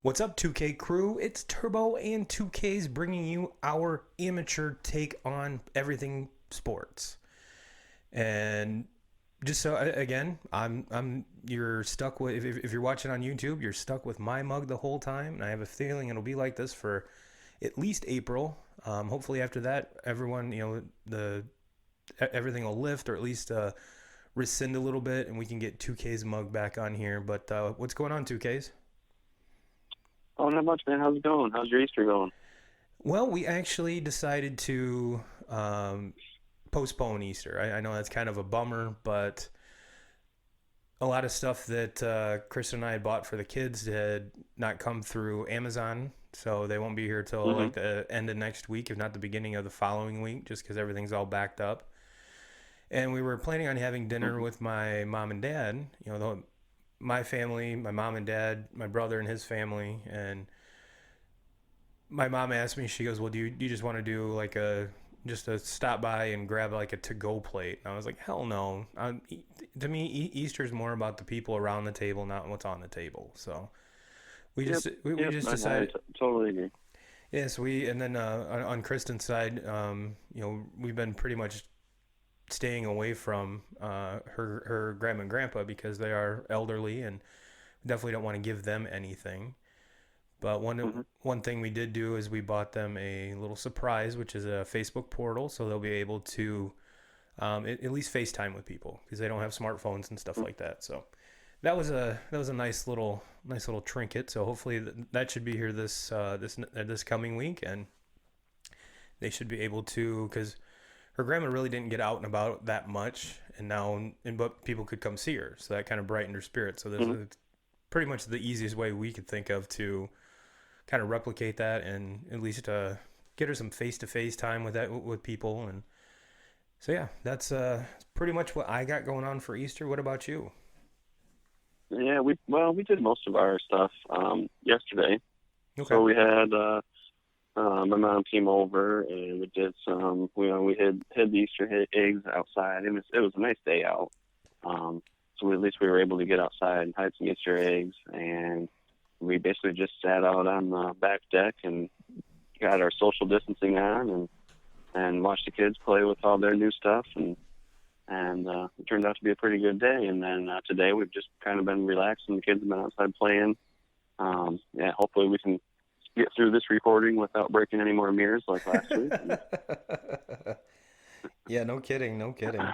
What's up, 2K crew? It's Turbo and 2K's bringing you our amateur take on everything sports. And just so again, I'm you're stuck with if you're watching on YouTube, you're stuck with my mug the whole time, and I have a feeling it'll be like this for at least April. Hopefully after that, everyone the everything will lift or at least rescind a little bit, and we can get 2K's mug back on here. But what's going on, 2K's? Oh, not much, man. How's it going? How's your Easter going? Well, we actually decided to postpone Easter. I know that's kind of a bummer, but a lot of stuff that Chris and I had bought for the kids had not come through Amazon, so they won't be here till Mm-hmm. like the end of next week, if not the beginning of the following week, just because everything's all backed up. And we were planning on having dinner Mm-hmm. with my mom and dad. My family, my mom and dad, my brother and his family, and my mom asked me, she goes, "Well, do you just want to do like just a stop by and grab like a to go plate?" And I was like, "Hell no." To me, Easter's more about the people around the table, not what's on the table. So we Yep. just we Yep. just I decided. totally agree. Yes, and then on Kristen's side, we've been pretty much staying away from her grandma and grandpa because they are elderly and definitely don't want to give them anything. But Mm-hmm. one thing we did do is we bought them a little surprise, which is a Facebook portal, so they'll be able to at least FaceTime with people because they don't have smartphones and stuff like that. So that was a nice little trinket. So hopefully that should be here this coming week, and they should be able to, because her grandma really didn't get out and about that much, and but people could come see her, so that kind of brightened her spirit. So Mm-hmm. pretty much the easiest way we could think of to kind of replicate that and at least get her some face to face time with people. And so yeah, that's pretty much what I got going on for Easter. What about you? We did most of our stuff yesterday. Okay. So we had my mom came over and we did some. We hid the eggs outside. It was a nice day out. So at least we were able to get outside and hide some Easter eggs, and we basically just sat out on the back deck and got our social distancing on and watched the kids play with all their new stuff, and it turned out to be a pretty good day. And then today we've just kind of been relaxing. The kids have been outside playing. Hopefully we can get through this recording without breaking any more mirrors like last week. Yeah, no kidding, no kidding.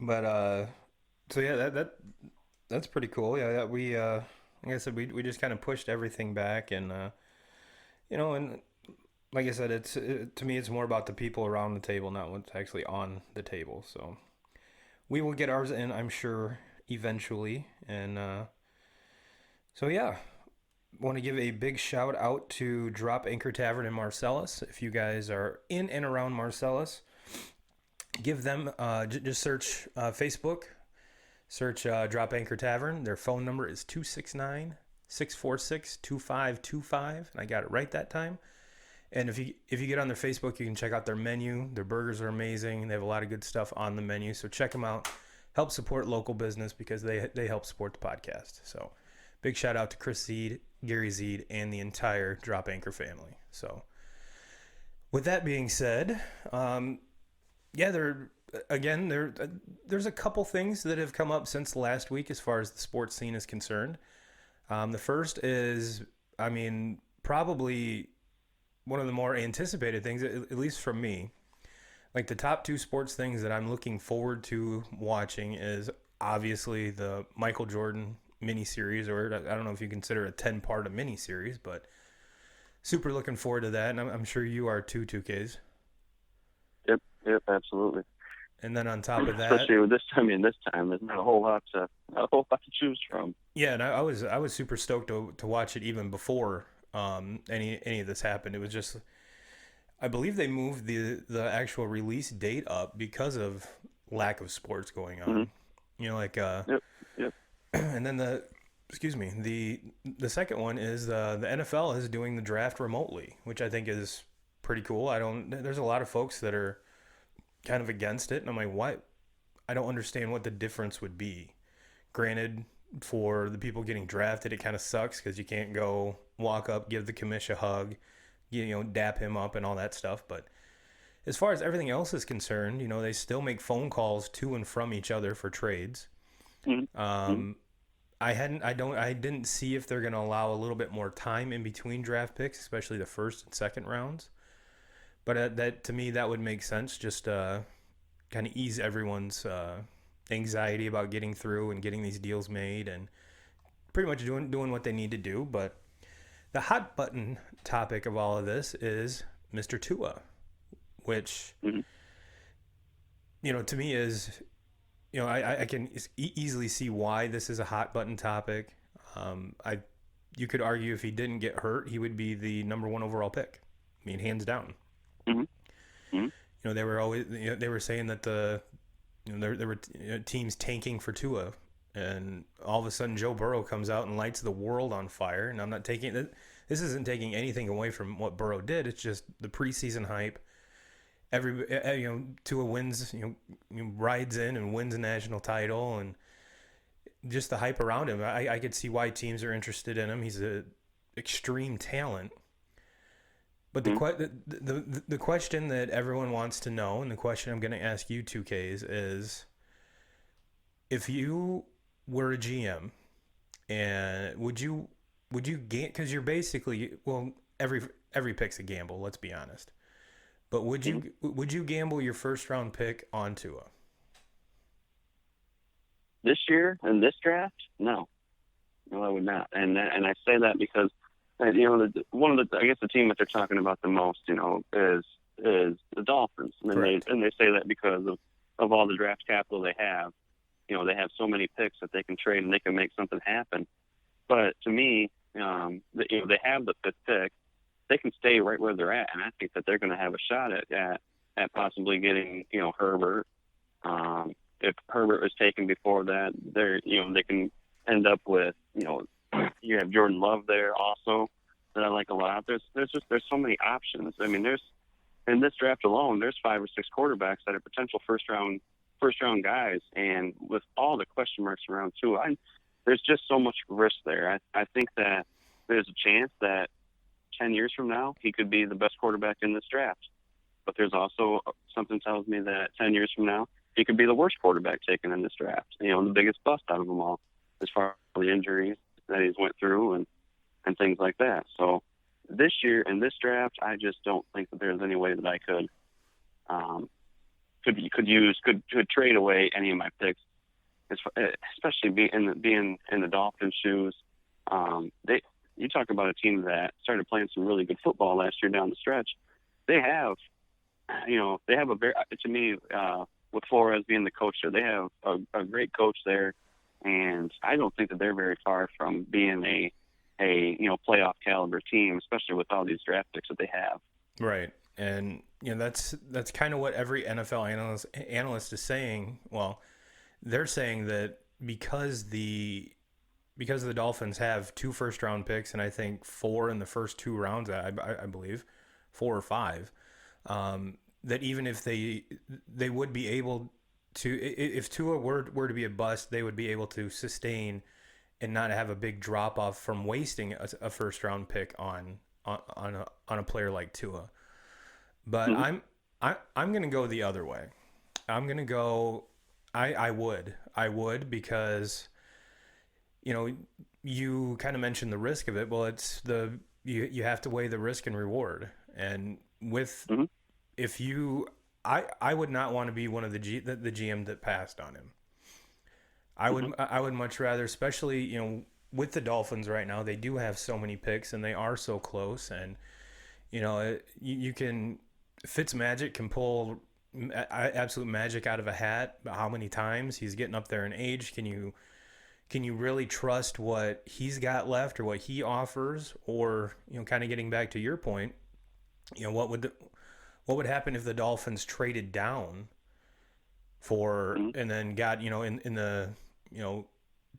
But so yeah, that's pretty cool. Yeah, we like I said, we just kind of pushed everything back, and and like I said, to me, it's more about the people around the table, not what's actually on the table. So we will get ours in, I'm sure, eventually. And so yeah, want to give a big shout out to Drop Anchor Tavern in Marcellus. If you guys are in and around Marcellus, give them just search Facebook, search Drop Anchor Tavern. Their phone number is 269-646-2525, and I got it right that time. And if you get on their Facebook, you can check out their menu. Their burgers are amazing. They have a lot of good stuff on the menu, so check them out. Help support local business because they help support the podcast. So big shout out to Chris Zeed, Gary Zeed, and the entire Drop Anchor family. So with that being said, yeah, there's a couple things that have come up since last week as far as the sports scene is concerned. The first is, I mean, probably one of the more anticipated things, at least from me. Like the top two sports things that I'm looking forward to watching is obviously the Michael Jordan miniseries, or I don't know if you consider a 10-part a miniseries, but super looking forward to that, and I'm sure you are too, 2Ks. Yep, yep, absolutely. And then on top of that, Especially with this time. This time there's not a whole lot to choose from. yeah, and I was super stoked to watch it even before any of this happened. It was just, I believe they moved the actual release date up because of lack of sports going Mm-hmm. on. Like Yep, yep. and then excuse me, the second one is the NFL is doing the draft remotely, which I think is pretty cool. There's a lot of folks that are kind of against it, and I'm like, why? I don't understand what the difference would be. Granted, for the people getting drafted, it kind of sucks because you can't go walk up, give the commish a hug, dap him up and all that stuff. But as far as everything else is concerned, they still make phone calls to and from each other for trades. Mm-hmm. Um, I didn't see if they're going to allow a little bit more time in between draft picks, especially the first and second rounds. But that to me, that would make sense. Just kind of ease everyone's anxiety about getting through and getting these deals made, and pretty much doing what they need to do. But the hot button topic of all of this is Mr. Tua, which Mm-hmm. to me is I can easily see why this is a hot button topic. I You could argue if he didn't get hurt, he would be the number one overall pick. I mean, hands down. Mm-hmm. Mm-hmm. They were always they were saying that there were teams tanking for Tua, and all of a sudden Joe Burrow comes out and lights the world on fire. And I'm not taking this isn't taking anything away from what Burrow did. It's just the preseason hype. Tua wins, rides in and wins a national title, and just the hype around him. I could see why teams are interested in him. He's a extreme talent. But the question that everyone wants to know, and the question I'm going to ask you, 2Ks, is if you were a GM, and would you because you're basically, well, every pick's a gamble. Let's be honest. But would you gamble your first round pick on Tua? This year in this draft, no, no, I would not. And I say that because one of the I guess the team that they're talking about the most, is the Dolphins, and Correct. they say that because of all the draft capital they have. They have so many picks that they can trade and they can make something happen. But to me, they have the fifth pick. They can stay right where they're at, and I think that they're going to have a shot at possibly getting Herbert. If Herbert was taken before that, they can end up with you have Jordan Love there also that I like a lot. There's so many options. I mean, there's in this draft alone, there's 5 or 6 quarterbacks that are potential first round guys, and with all the question marks around too, there's just so much risk there. I think that there's a chance that 10 years from now, he could be the best quarterback in this draft. But there's also something tells me that 10 years from now, he could be the worst quarterback taken in this draft. The biggest bust out of them all, as far as the injuries that he's went through and things like that. So this year in this draft, I just don't think that there's any way that I could trade away any of my picks, especially being in the Dolphins' shoes. You talk about a team that started playing some really good football last year down the stretch. They have a very, to me, with Flores being the coach there, they have a great coach there, and I don't think that they're very far from being a playoff caliber team, especially with all these draft picks that they have. Right. And that's kind of what every NFL analyst is saying. Well, they're saying that because the Dolphins have 2 first round picks, and I think 4 in the first 2 rounds, I believe 4 or 5, that even if they would be able to, if Tua were to be a bust, they would be able to sustain and not have a big drop off from wasting a first round pick on a player like Tua. But Mm-hmm. I'm going to go the other way. I'm going to go. I would because you kind of mentioned the risk of it. Well, it's you have to weigh the risk and reward, and with Mm-hmm. if you I would not want to be one of the GM that passed on him. Mm-hmm. I would much rather, especially with the Dolphins right now, they do have so many picks and they are so close, and you can Fitzmagic can pull absolute magic out of a hat. How many times he's getting up there in age? Can you really trust what he's got left or what he offers? Or kind of getting back to your point, what would happen if the Dolphins traded down for Mm-hmm. and then got in the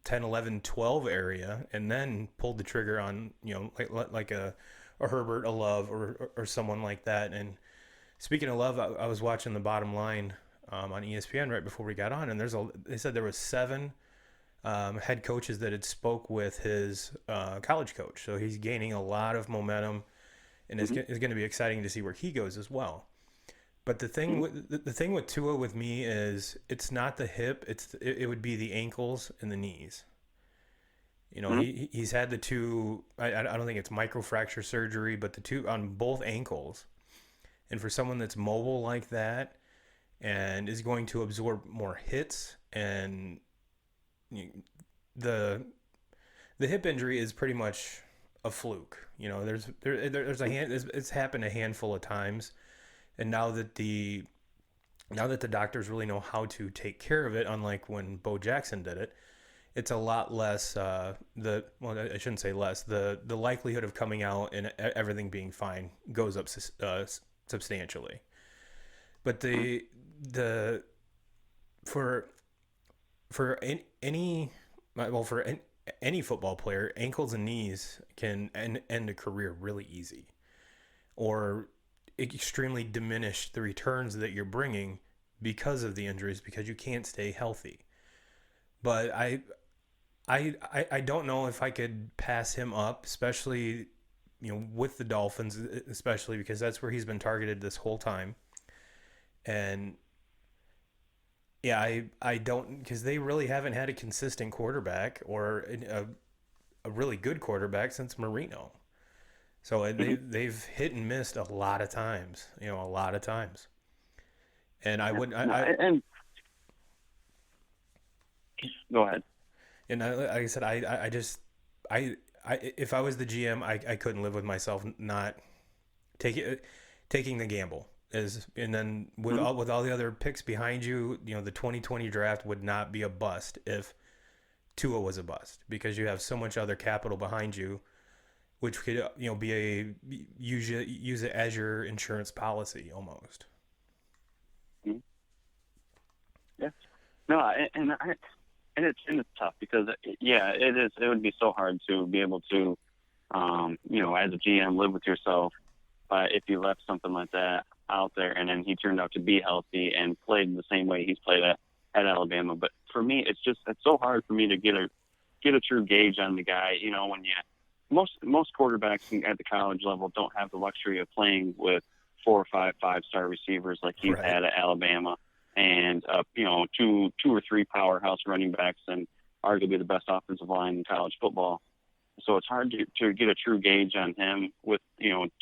10, 11, 12 area, and then pulled the trigger on like a Herbert, a Love, or someone like that. And speaking of Love, I was watching the Bottom Line on ESPN right before we got on, and they said there was 7 head coaches that had spoke with his college coach. So he's gaining a lot of momentum, and Hmm. it's going to be exciting to see where he goes as well. But Hmm. the thing with Tua with me is it's not the hip; it would be the ankles and the knees. You know, Hmm. he's had the two. I don't think it's microfracture surgery, but the two on both ankles. And for someone that's mobile like that and is going to absorb more hits, and the the hip injury is pretty much a fluke. You know, there's a hand. It's happened a handful of times, and now that the doctors really know how to take care of it, unlike when Bo Jackson did it, it's a lot less. I shouldn't say less. The likelihood of coming out and everything being fine goes up substantially. But the for for any well for any football player, ankles and knees can end a career really easy, or extremely diminish the returns that you're bringing because of the injuries because you can't stay healthy. But I don't know if I could pass him up, especially with the Dolphins, especially because that's where he's been targeted this whole time. And yeah, I don't, because they really haven't had a consistent quarterback or a really good quarterback since Marino. So Hmm. they've hit and missed a lot of times, a lot of times. And I Yeah. would No, I and go ahead. and I, like I said, I just I if I was the GM, I couldn't live with myself not taking taking the gamble. And then Hmm. with all the other picks behind you, the 2020 draft would not be a bust if Tua was a bust, because you have so much other capital behind you, which could be a use it as your insurance policy almost. Hmm. Yeah. No, and it's tough because yeah, it is. It would be so hard to be able to, as a GM, live with yourself. If you left something like that out there and then he turned out to be healthy and played the same way he's played at Alabama. But for me, it's so hard for me to get a true gauge on the guy. When you most quarterbacks at the college level don't have the luxury of playing with 4 or 5 5-star receivers like he's Right. had at Alabama, and two or three powerhouse running backs, and arguably the best offensive line in college football. So it's hard to get a true gauge on him with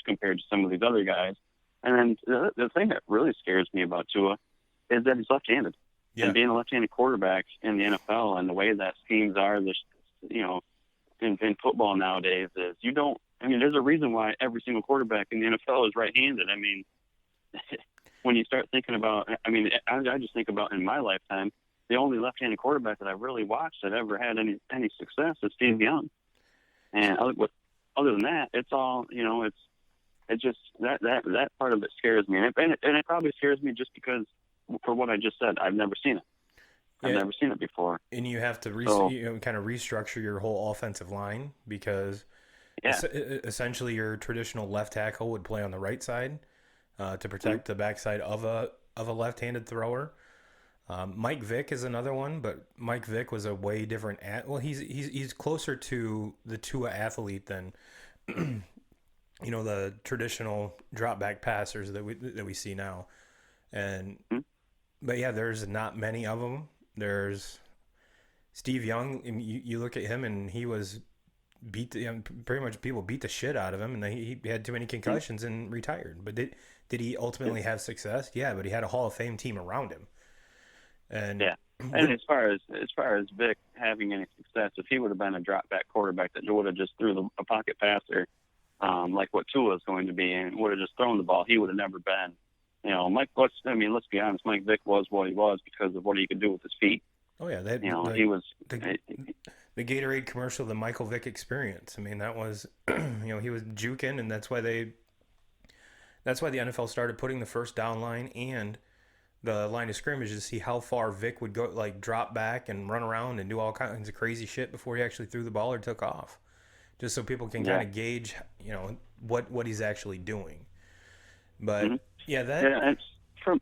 compared to some of these other guys. And then the thing that really scares me about Tua is that he's left-handed, and Yeah. being a left-handed quarterback in the NFL and the way that schemes are, you know, in football nowadays is you don't. I mean, there's a reason why every single quarterback in the NFL is right-handed. I mean, when you start thinking about, I mean, I just think about in my lifetime, the only left-handed quarterback that I really watched that ever had any success is Steve Young. And other than that, it's all it's just that part of it scares me, and it probably scares me just because for what I just said, I've never seen it. I've Yeah. never seen it before. And you have to So kind of restructure your whole offensive line, because yeah. essentially your traditional left tackle would play on the right side to Mhm. protect the backside of a left-handed thrower. Mike Vick is another one, but Mike Vick was a way different well, he's closer to the Tua athlete than the traditional drop back passers that we see now. And Mhm. but yeah, there's not many of them. There's Steve Young, and you look at him, and he was pretty much people beat the shit out of him, and he had too many Mhm. concussions and retired. But did he Yeah. ultimately have success? Yeah, but he had a Hall of Fame team around him. And Yeah. And with as far as Vic having any success, if he would have been a drop back quarterback that would have just threw a pocket passer, like what Tua is going to be, and would have just thrown the ball, he would have never been. Mike. Let's be honest. Mike Vick was what he was because of what he could do with his feet. oh yeah, He was. the the Gatorade commercial, the Michael Vick experience. I mean, that was he was juking, and that's why the NFL started putting the first down line and the line of scrimmage to see how far Vic would go, like drop back and run around and do all kinds of crazy shit before he actually threw the ball or took off, just so people can kind Yeah. of gauge, what he's actually doing. But Hmm. yeah, that Yeah. It's from.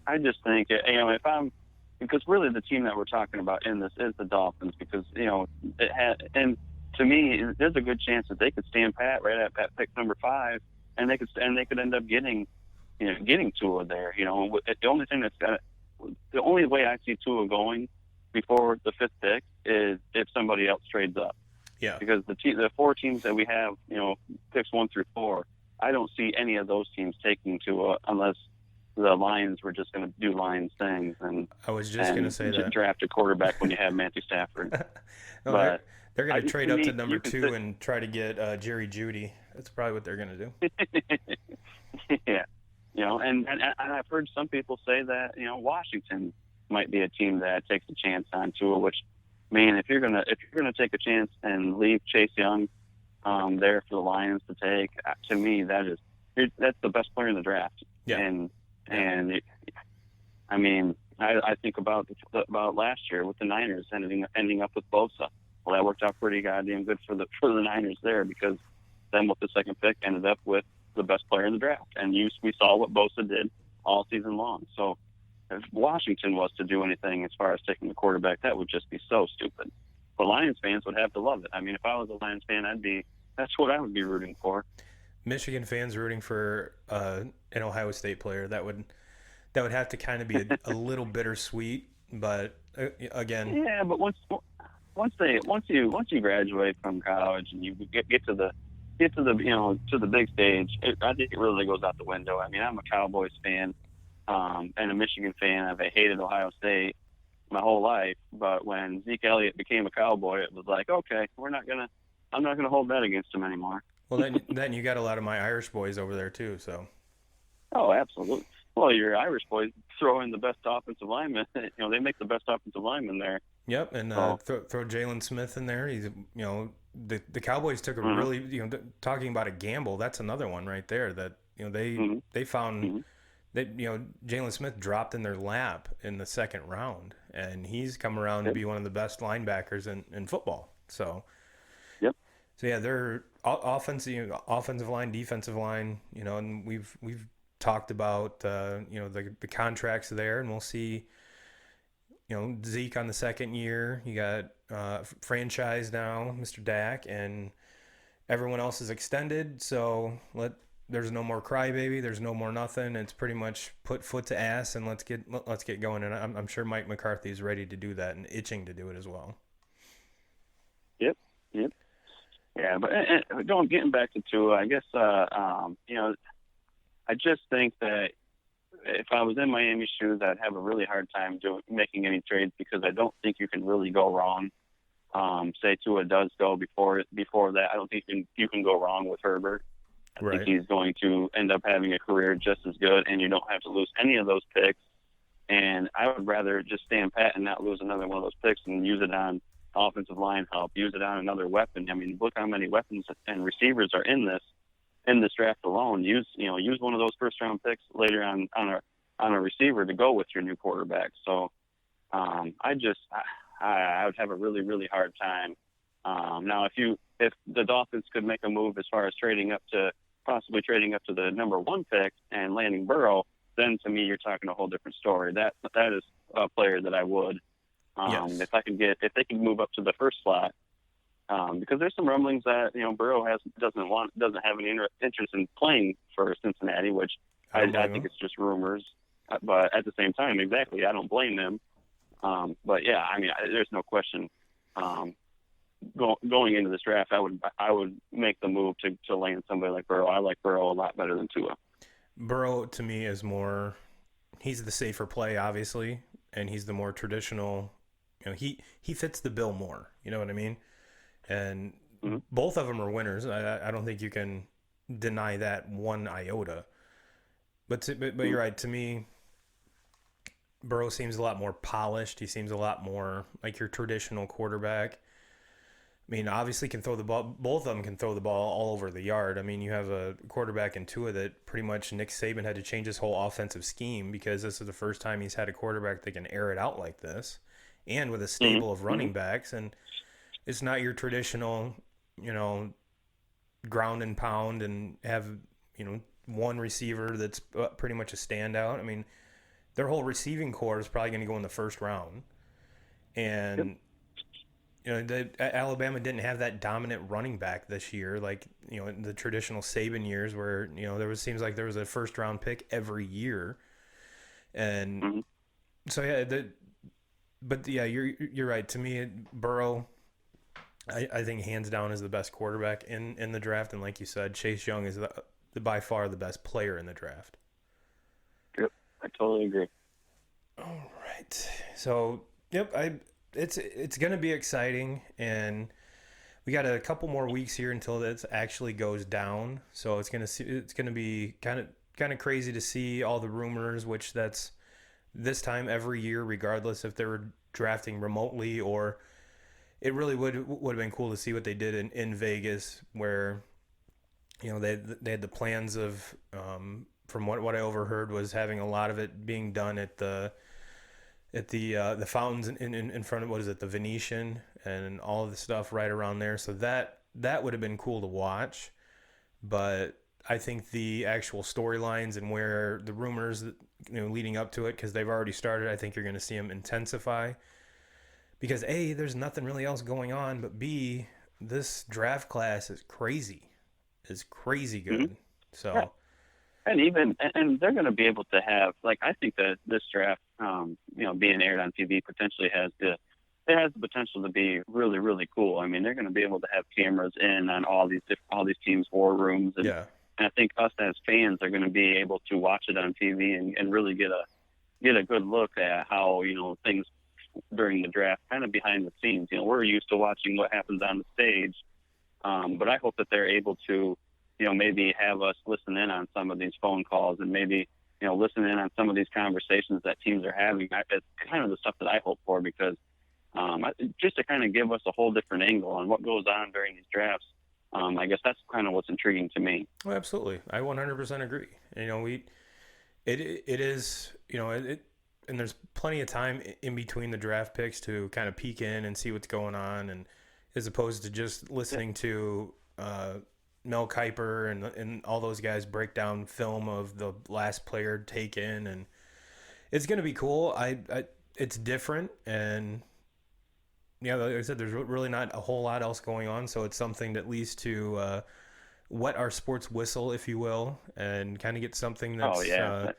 I just think if I'm because really the team that we're talking about in this is the Dolphins, because it had, and to me there's a good chance that they could stand pat right at pick number 5, and they could end up getting Tua there. The only thing the only way I see Tua going before the 5th pick is if somebody else trades up, Yeah. because the 4 teams that we have, picks 1 through 4, I don't see any of those teams taking Tua unless the Lions were just going to do Lions things I was just gonna say that. draft a quarterback when you have Matthew Stafford. No, But they're gonna trade to up to me, number you can 2 and try to get Jerry Judy. That's probably what they're gonna do. yeah, and I've heard some people say that Washington might be a team that takes a chance on Tua. Which, man, if you're gonna take a chance and leave Chase Young there for the Lions to take, to me that's the best player in the draft. Yeah. And I mean, I think about last year with the Niners ending up with Bosa. Well, that worked out pretty goddamn good for the Niners there, because then with the 2nd pick ended up with the best player in the draft, and we saw what Bosa did all season long. So if Washington was to do anything as far as taking the quarterback, that would just be so stupid. But Lions fans would have to love it. I mean, if I was a Lions fan, that's what I would be rooting for. Michigan fans rooting for an Ohio State player, that would have to kind of be a little bittersweet. But again, Yeah, but once you graduate from college and you get to the to the big stage, I think it really goes out the window. I mean, I'm a Cowboys fan and a Michigan fan. I've hated Ohio State my whole life, but when Zeke Elliott became a Cowboy, it was like, okay, I'm not gonna hold that against him anymore. well, then you got a lot of my Irish boys over there too. So Oh, absolutely. Well, your Irish boys throw in the best offensive lineman. They make the best offensive lineman there. yep, and So, throw Jalen Smith in there. He's the Cowboys took a mhm, really talking about a gamble. That's another one right there that mhm, they found mhm. that Jalen Smith dropped in their lap in the 2nd round, and he's come around to Yep, be one of the best linebackers in football. yep. So yeah, they're offensive line, defensive line, and we've talked about the contracts there, and we'll see. Zeke on the 2nd year. You got franchise now, Mr. Dak, and everyone else is extended. So there's no more crybaby. There's no more nothing. It's pretty much put foot to ass and let's get going. And I'm sure Mike McCarthy is ready to do that and itching to do it as well. Yep, yep. Yeah, but going getting back to Tua, I guess I just think that if I was in Miami's shoes, I'd have a really hard time making any trades, because I don't think you can really go wrong. Say Tua does go before that, I don't think you can go wrong with Herbert. I think Right. he's going to end up having a career just as good, and you don't have to lose any of those picks. And I would rather just stand pat and not lose another one of those picks and use it on offensive line help, use it on another weapon. I mean, look how many weapons and receivers are in this draft alone. Use one of those 1st round picks later on a receiver to go with your new quarterback. So I would have a really, really hard time. Now, if the Dolphins could make a move as far as possibly trading up to the number 1 pick and landing Burrow, then to me you're talking a whole different story. That is a player that I would, Yes. if they can move up to the 1st slot. Because there's some rumblings that Burrow doesn't have any interest in playing for Cincinnati, which I don't I blame think him. it's just rumors. But at the same time, exactly, I don't blame them. But yeah, I mean, there's no question. Going into this draft, I would make the move to land somebody like Burrow. I like Burrow a lot better than Tua. Burrow to me is more. He's the safer play, obviously, and he's the more traditional. He fits the bill more. You know what I mean? And Mm-hmm. both of them are winners. I don't think you can deny that one iota. But Mm-hmm. you're right. To me, Burrow seems a lot more polished. He seems a lot more like your traditional quarterback. I mean, obviously can throw the ball. Both of them can throw the ball all over the yard. I mean, you have a quarterback in Tua that pretty much Nick Saban had to change his whole offensive scheme because this is the first time he's had a quarterback that can air it out like this, and with a stable of Mm-hmm. running backs. And it's not your traditional, you know, ground and pound and have one receiver that's pretty much a standout. I mean, their whole receiving core is probably going to go in the first round. Yep. And Alabama didn't have that dominant running back this year, like in the traditional Saban years, where there was seems like there was a first round pick every year, and Hmm. so yeah, but yeah, you're right. To me, Burrow, I think hands down is the best quarterback in the draft, and like you said, Chase Young is by far the best player in the draft. Yep. I totally agree. All right, so yep, it's gonna be exciting, and we got a couple more weeks here until this actually goes down. So it's gonna be kind of crazy to see all the rumors, which that's this time every year, regardless if they were drafting remotely or it really would have been cool to see what they did in Vegas, where they had the plans of from what I overheard was having a lot of it being done at the fountains in front of what is it, the Venetian, and all of the stuff right around there. So that would have been cool to watch, but I think the actual storylines and where the rumors leading up to it, because they've already started, I think you're going to see them intensify because A, there's nothing really else going on, but B, this draft class is crazy Hmm. good. Yeah. So And they're going to be able to have, like, I think that this draft, being aired on TV potentially it has the potential to be really, really cool. I mean, they're going to be able to have cameras in on all these teams' war rooms, yeah, and I think us as fans are going to be able to watch it on TV and really get a good look at how things during the draft, kind of behind the scenes. We're used to watching what happens on the stage, but I hope that they're able to, maybe have us listen in on some of these phone calls and maybe, listen in on some of these conversations that teams are having. It's kind of the stuff that I hope for because just to kind of give us a whole different angle on what goes on during these drafts. I guess that's kind of what's intriguing to me. well, absolutely, I 100% agree. It is and there's plenty of time in between the draft picks to kind of peek in and see what's going on, and as opposed to just Yeah. listening to Mel Kiper and all those guys break down film of the last player taken, and it's gonna be cool. It's different, and yeah, like I said, there's really not a whole lot else going on, so it's something that leads to wet our sports whistle, if you will, and kind of get something Oh that's yeah.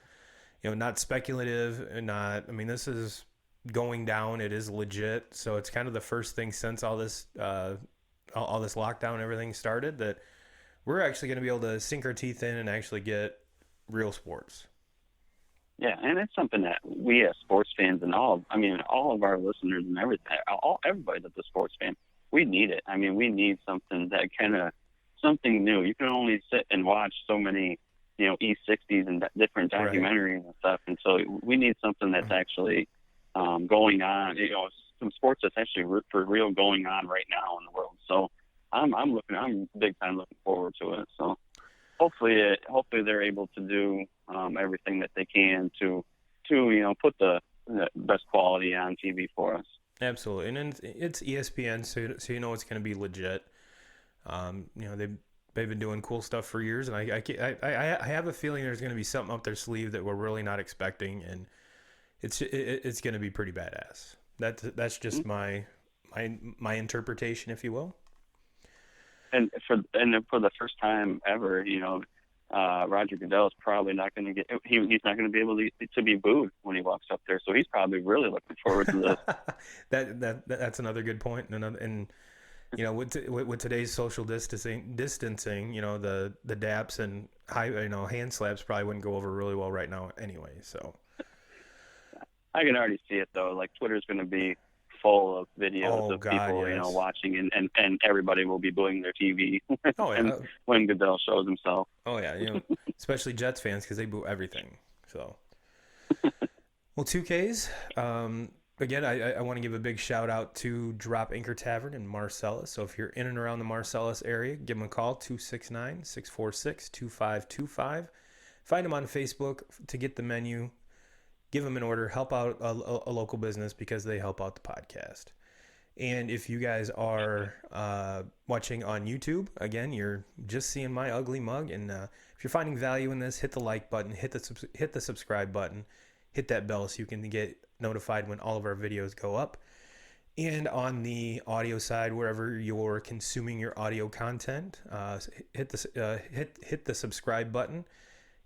not speculative and not. I mean, this is going down. It is legit. So it's kind of the first thing since all this lockdown and everything started that we're actually going to be able to sink our teeth in and actually get real sports. Yeah, and it's something that we as sports fans and all of our listeners and everybody that's a sports fan, we need it. I mean, we need something that something new. You can only sit and watch so many, E60s and different Right. documentaries and stuff, and so we need something that's actually going on. Some sports that's actually for real going on right now in the world. So I'm big time looking forward to it. So hopefully they're able to do everything that they can to put the best quality on TV for us. Absolutely. And then it's ESPN, so it's going to be legit. They've been doing cool stuff for years, and I have a feeling there's going to be something up their sleeve that we're really not expecting, and it's going to be pretty badass. That's just Mhm. my interpretation, if you will. And for the first time ever, Roger Goodell is probably not going to he's not going to be able to be booed when he walks up there. So he's probably really looking forward to this. That's another good point, and with today's social distancing, the daps and hand slaps probably wouldn't go over really well right now anyway. So, I can already see it though. Like Twitter's going to be full of videos oh of God, people, yes. watching and everybody will be booing their TV Oh and yeah. when Goodell shows himself. Oh yeah. Especially Jets fans because they boo everything. So, well, 2Ks. Again, I want to give a big shout out to Drop Anchor Tavern in Marcellus. So if you're in and around the Marcellus area, give them a call, 269-646-2525. Find them on Facebook to get the menu. Give them an order. Help out a local business because they help out the podcast. And if you guys are watching on YouTube, again, you're just seeing my ugly mug. And if you're finding value in this, hit the like button, hit the subscribe button. hit that bell so you can get notified when all of our videos go up. And on the audio side, wherever you're consuming your audio content, hit the subscribe button,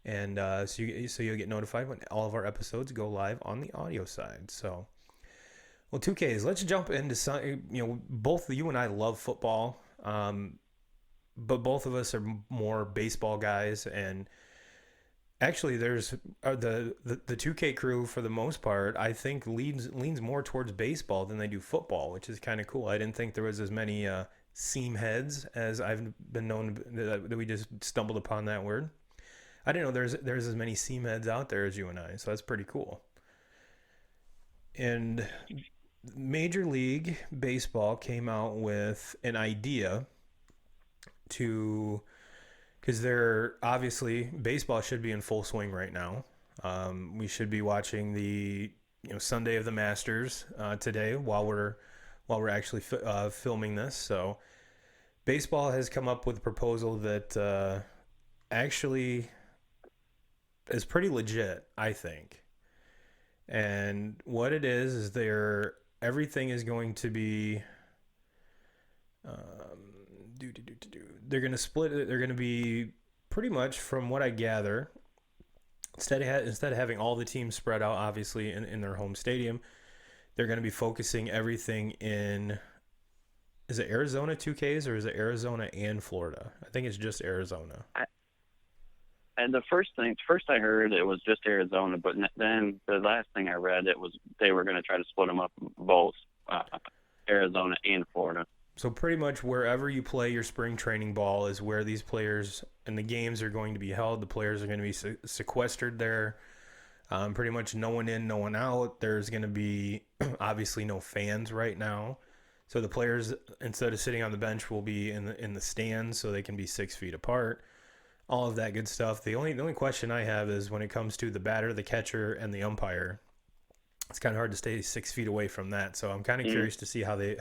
and so you'll get notified when all of our episodes go live on the audio side. So, well, 2Ks, let's jump into some. Both you and I love football, but both of us are more baseball guys, and actually, there's the 2K crew for the most part. I think leans more towards baseball than they do football, which is kind of cool. I didn't think there was as many seam heads as I've been known that we just stumbled upon that word. I didn't know there's as many seam heads out there as you and I, so that's pretty cool. And Major League Baseball came out with an idea to because they're obviously baseball should be in full swing right now. We should be watching the Sunday of the Masters today while we're actually filming this. So baseball has come up with a proposal that actually is pretty legit, I think. And what it is everything is going to be they're going to split it. They're going to be pretty much, from what I gather, instead of having all the teams spread out, obviously in their home stadium, they're going to be focusing everything in. Is it Arizona 2Ks or is it Arizona and Florida? I think it's just Arizona. And the first I heard, it was just Arizona, but then the last thing I read, it was they were going to try to split them up both Arizona and Florida. So pretty much wherever you play your spring training ball is where these players and the games are going to be held. The players are going to be sequestered there. Pretty much no one in, no one out. There's going to be obviously no fans right now. So the players, instead of sitting on the bench, will be in the stands so they can be 6 feet apart. All of that good stuff. The only question I have is when it comes to the batter, the catcher, and the umpire. It's kind of hard to stay 6 feet away from that. So I'm kind of curious to see how they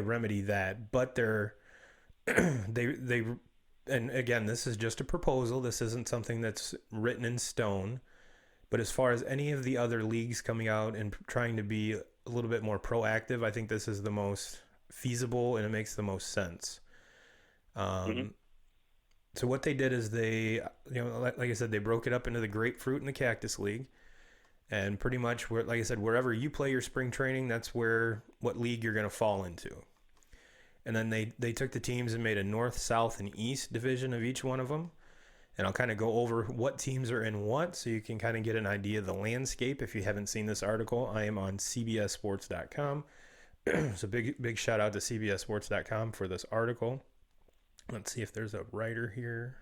remedy that. But they and again, this is just a proposal. This isn't something that's written in stone. But as far as any of the other leagues coming out and trying to be a little bit more proactive, I think this is the most feasible and it makes the most sense. So what they did is they, like I said, they broke it up into the Grapefruit and the Cactus League. And pretty much, like I said, wherever you play your spring training, that's what league you're going to fall into. And then they took the teams and made a North, South, and East division of each one of them. And I'll kind of go over what teams are in what so you can kind of get an idea of the landscape. If you haven't seen this article, I am on cbssports.com. So big shout out to cbssports.com for this article. Let's see if there's a writer here.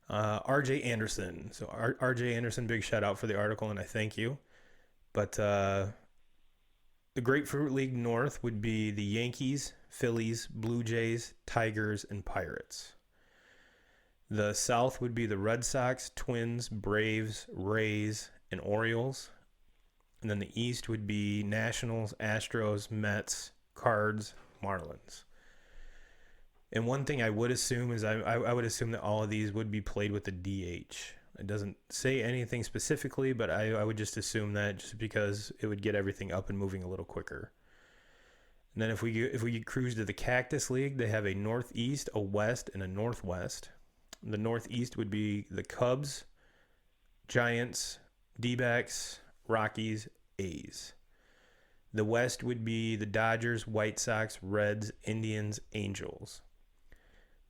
RJ Anderson. So RJ Anderson, big shout out for the article, and I thank you. But the Grapefruit League North would be the Yankees, Phillies, Blue Jays, Tigers, and Pirates. The South would be the Red Sox, Twins, Braves, Rays, and Orioles. And then the East would be Nationals, Astros, Mets, Cards, Marlins. And one thing I would assume is I would assume that all of these would be played with the DH. It doesn't say anything specifically, but I would just assume that just because it would get everything up and moving a little quicker. And then if we cruise to the Cactus League, they have a Northeast, a West, and a Northwest. The Northeast would be the Cubs, Giants, D-backs, Rockies, A's. The West would be the Dodgers, White Sox, Reds, Indians, Angels.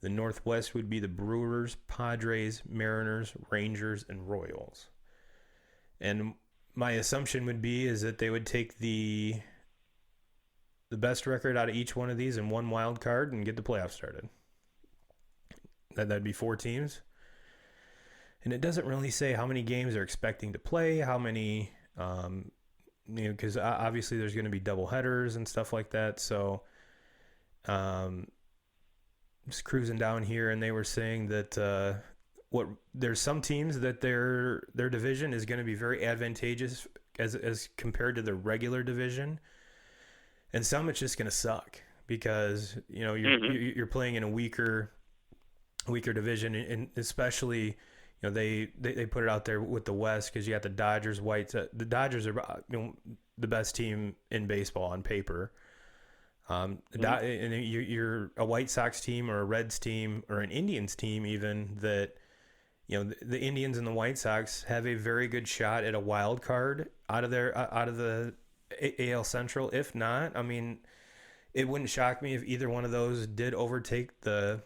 The Northwest would be the Brewers, Padres, Mariners, Rangers, and Royals. And my assumption would be is that they would take the best record out of each one of these in one wild card and get the playoffs started. That'd be 4 teams. And it doesn't really say how many games they're expecting to play, how many, because obviously there's going to be double headers and stuff like that. So, just cruising down here, and they were saying that there's some teams that their division is going to be very advantageous as compared to the regular division, and some it's just going to suck because you're playing in a weaker division, and especially they put it out there with the West because you got the Dodgers, Whites. The Dodgers are the best team in baseball on paper. And you're a White Sox team or a Reds team or an Indians team even that the Indians and the White Sox have a very good shot at a wild card out of the AL Central. If not, I mean, it wouldn't shock me if either one of those did overtake the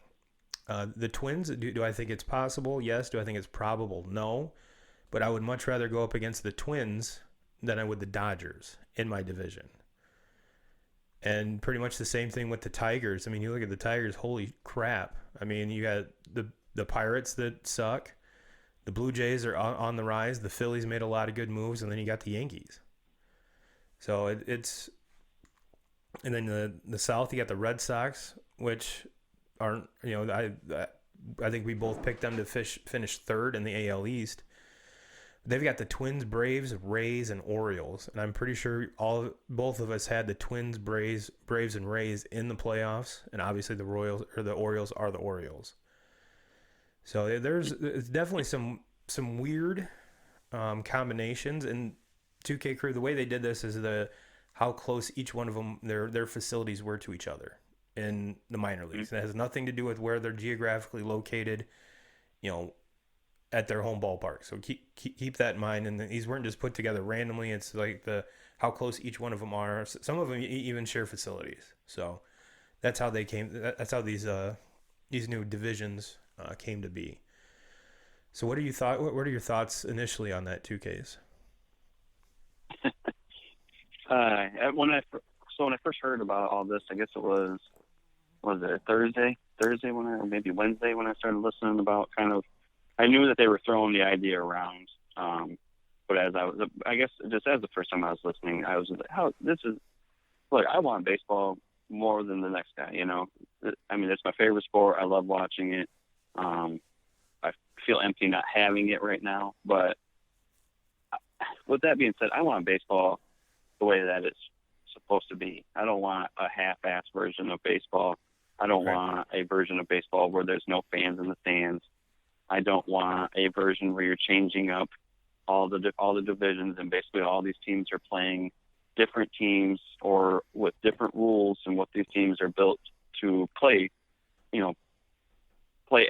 Twins. Do I think it's possible? Yes. Do I think it's probable? No. But I would much rather go up against the Twins than I would the Dodgers in my division. And pretty much the same thing with the Tigers. I mean, you look at the Tigers, holy crap. I mean, you got the Pirates that suck. The Blue Jays are on the rise. The Phillies made a lot of good moves, and then you got the Yankees. So it's and then the South, you got the Red Sox, which aren't I think we both picked them to finish third in the AL East. They've got the Twins, Braves, Rays, and Orioles, and I'm pretty sure both of us had the Twins, Braves, and Rays in the playoffs, and obviously the Orioles are the Orioles. So there's definitely some weird combinations, and 2K Crew, the way they did this is how close each one of them their facilities were to each other in the minor leagues. Mm-hmm. It has nothing to do with where they're geographically located, at their home ballpark. So keep that in mind. And these weren't just put together randomly. It's like how close each one of them are. Some of them even share facilities. So that's how they came. That's how these new divisions came to be. So what are your thoughts initially on that 2Ks? When I first heard about all this, I guess it was it Thursday or maybe Wednesday when I started listening about kind of. I knew that they were throwing the idea around, but I guess just as the first time I was listening, I was like, look, I want baseball more than the next guy, I mean, it's my favorite sport. I love watching it. I feel empty not having it right now, but with that being said, I want baseball the way that it's supposed to be. I don't want a half-ass version of baseball. I don't want a version of baseball where there's no fans in the stands. I don't want a version where you're changing up all the divisions and basically all these teams are playing different teams or with different rules and what these teams are built to play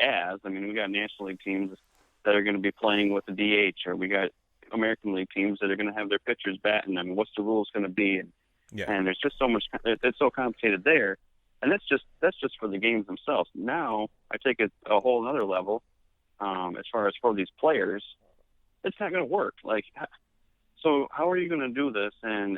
as. I mean, we got National League teams that are going to be playing with the DH, or we got American League teams that are going to have their pitchers batting. I mean, what's the rules going to be? And there's just so much. It's so complicated there, and that's just for the games themselves. Now I take it a whole other level. As far as for these players, it's not going to work. Like, so how are you going to do this and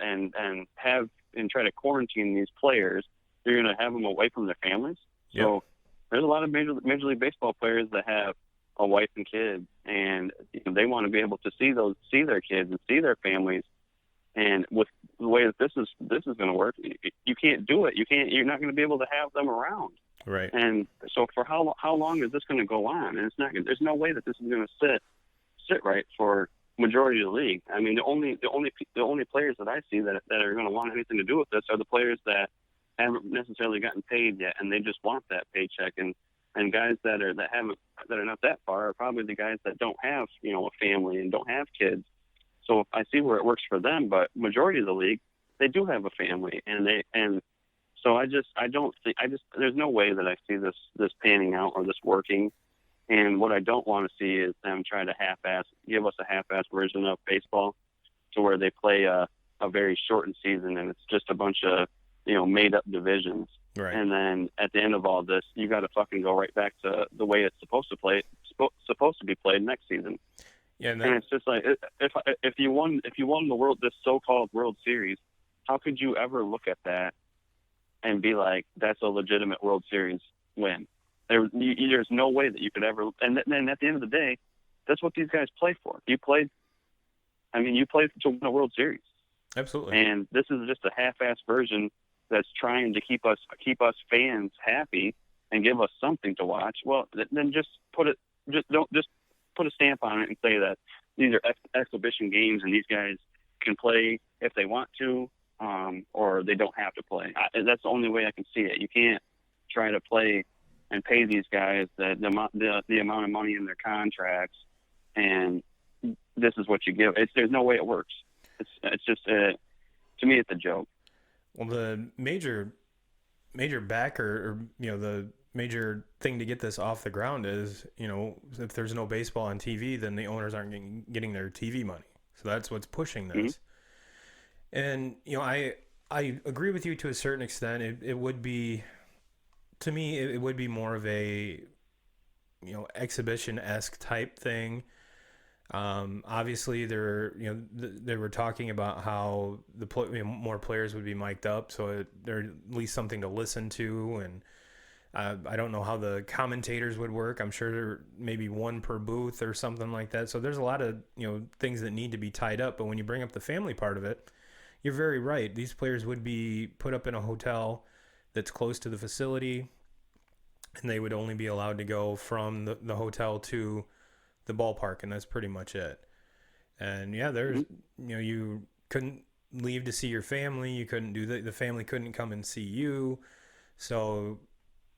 try to quarantine these players? You're going to have them away from their families. Yep. So there's a lot of Major League Baseball players that have a wife and kids, and they want to be able to see their kids and see their families. And with the way that this is going to work, you can't do it. You're not going to be able to have them around. Right. And so for how long is this going to go on? And it's not. There's no way that this is going to sit right for majority of the league. I mean, the only players that I see that are going to want anything to do with this are the players that haven't necessarily gotten paid yet, and they just want that paycheck. And guys that are not that far are probably the guys that don't have a family and don't have kids. So I see where it works for them, but majority of the league, they do have a family, and so there's no way that I see this panning out or this working. And what I don't want to see is them try to give us a half-ass version of baseball to where they play a very shortened season and it's just a bunch of, made up divisions. Right. And then at the end of all this, you got to fucking go right back to the way it's supposed to be played next season. Yeah. And it's just like, if you won this so-called World Series, how could you ever look at that and be like, that's a legitimate World Series win? There's no way that you could ever. And then at the end of the day, that's what these guys play for. You played to win a World Series. Absolutely. And this is just a half-ass version that's trying to keep us fans happy and give us something to watch. Well, then just put a stamp on it and say that these are exhibition games and these guys can play if they want to. Or they don't have to play. That's the only way I can see it. You can't try to play and pay these guys the amount of money in their contracts and this is what you give. There's no way it works. It's just to me, it's a joke. Well, the major backer, or the major thing to get this off the ground is, if there's no baseball on TV, then the owners aren't getting their TV money. So that's what's pushing Mm-hmm. this. And I agree with you to a certain extent. It would be, to me, it would be more of a exhibition esque type thing. Obviously, they were talking about how more players would be mic'd up, so there's at least something to listen to. And I don't know how the commentators would work. I'm sure maybe one per booth or something like that. So there's a lot of things that need to be tied up. But when you bring up the family part of it, you're very right. These players would be put up in a hotel that's close to the facility, and they would only be allowed to go from the hotel to the ballpark, and that's pretty much it. And yeah, there's you couldn't leave to see your family. You couldn't do the family couldn't come and see you. So,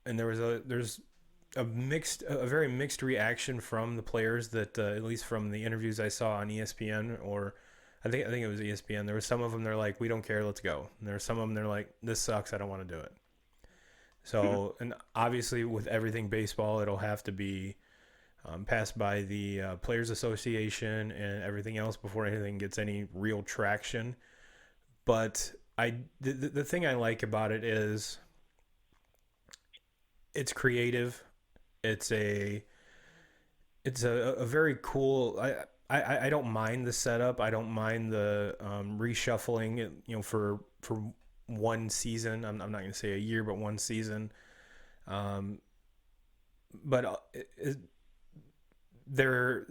and there's a very mixed reaction from the players that at least from the interviews I saw on ESPN, or I think it was ESPN. There were some of them they're like, we don't care, let's go. And there were some of them they're like, this sucks, I don't want to do it. So, and obviously with everything baseball, it'll have to be passed by the Players Association and everything else before anything gets any real traction. But the thing I like about it is it's creative. It's a very cool. I don't mind the setup. I don't mind the reshuffling. For one season. I'm not going to say a year, but one season. But their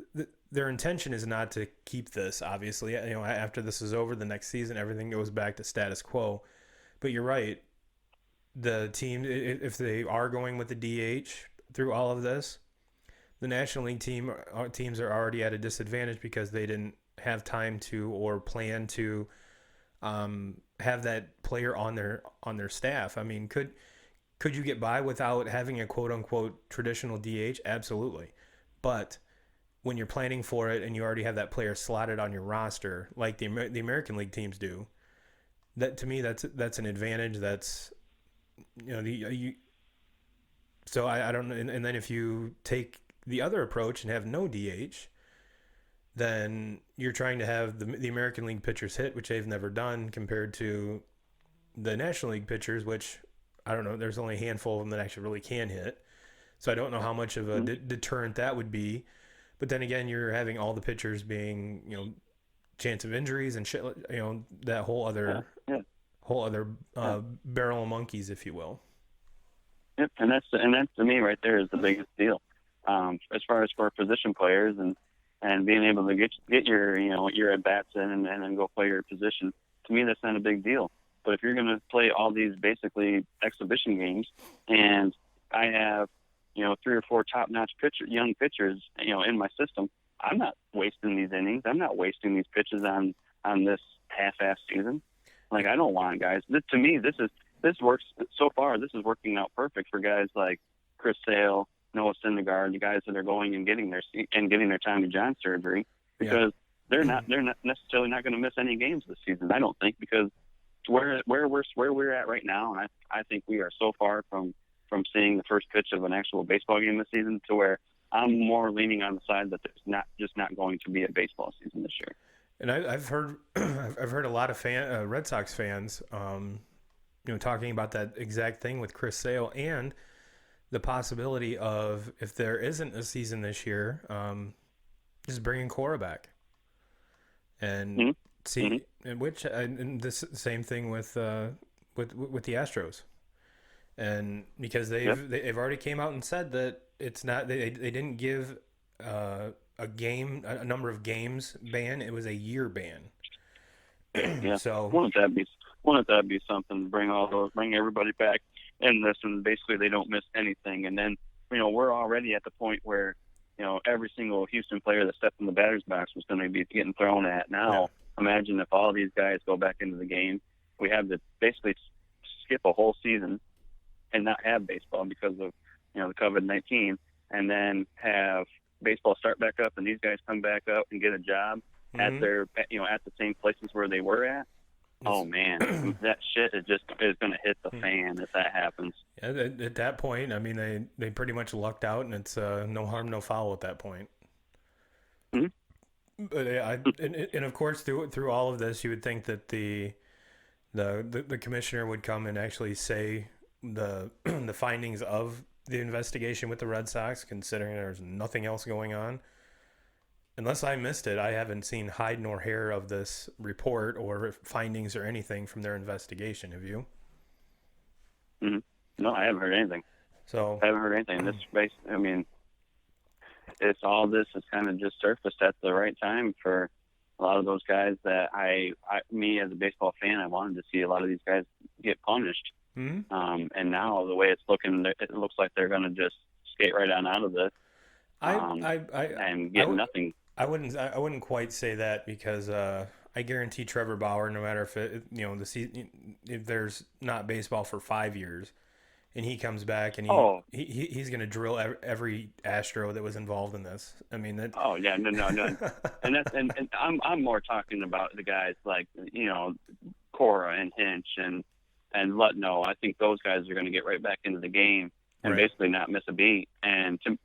intention is not to keep this. Obviously, after this is over, the next season, everything goes back to status quo. But you're right. The team, if they are going with the DH through all of this, the National League teams are already at a disadvantage because they didn't have time to or plan to have that player on their staff. I mean, could you get by without having a quote unquote traditional DH? Absolutely. But when you're planning for it and you already have that player slotted on your roster, like the American League teams do, that to me that's an advantage. That's so I don't know. And then if you take the other approach and have no DH, then you're trying to have the American League pitchers hit, which they've never done, compared to the National League pitchers, which I don't know. There's only a handful of them that actually really can hit. So I don't know how much of a deterrent that would be. But then again, you're having all the pitchers being, chance of injuries and shit, that whole other barrel of monkeys, if you will. Yep, and that's to me right there is the biggest deal. As far as for position players and being able to get your at bats in and then go play your position, to me that's not a big deal. But if you're going to play all these basically exhibition games, and I have 3 or 4 top-notch young pitchers in my system, I'm not wasting these innings. I'm not wasting these pitches on this half-ass season. Like, I don't want guys. To me, this works so far. This is working out perfect for guys like Chris Sale, Noah Syndergaard, the guys that are going and getting their Tommy John surgery, because they're not necessarily not going to miss any games this season. I don't think, because where we're at right now, and I think we are so far from seeing the first pitch of an actual baseball game this season, to where I'm more leaning on the side that there's not going to be a baseball season this year. And I've heard a lot of Red Sox fans, talking about that exact thing with Chris Sale and the possibility of, if there isn't a season this year, just bringing Cora back and see, and this same thing with the Astros, and because they've already came out and said that it's not, they didn't give a number of games ban. It was a year ban. Yeah. So wouldn't that be something to bring everybody back in this, and basically they don't miss anything. And then we're already at the point where every single Houston player that stepped in the batter's box was going to be getting thrown at. Now imagine if all these guys go back into the game, we have to basically skip a whole season and not have baseball because of the COVID-19, and then have baseball start back up and these guys come back up and get a job at Mm-hmm. their, at the same places where they were at, oh It's, man, that shit is going to hit the fan if that happens. at that point, I mean, they pretty much lucked out, and it's no harm, no foul at that point. Hmm. But and of course, through all of this, you would think that the commissioner would come and actually say the findings of the investigation with the Red Sox, considering there's nothing else going on. Unless I missed it, I haven't seen hide nor hair of this report or findings or anything from their investigation. Have you? Hmm. No, I haven't heard anything. So, I haven't heard anything. This space, I mean, it's all this has kind of just surfaced at the right time for a lot of those guys that me as a baseball fan, I wanted to see a lot of these guys get punished. hmm And now the way it's looking, it looks like they're going to just skate right on out of this I, um, I, I, and I, get nothing. I wouldn't quite say that because I guarantee Trevor Bauer, no matter if if there's not baseball for 5 years, and he comes back and Oh, he's going to drill every Astro that was involved in this. I mean that. oh yeah, no, no, no. And I'm more talking about the guys like Cora and Hinch and Lutno. I think those guys are going to get right back into the game and Right. basically not miss a beat.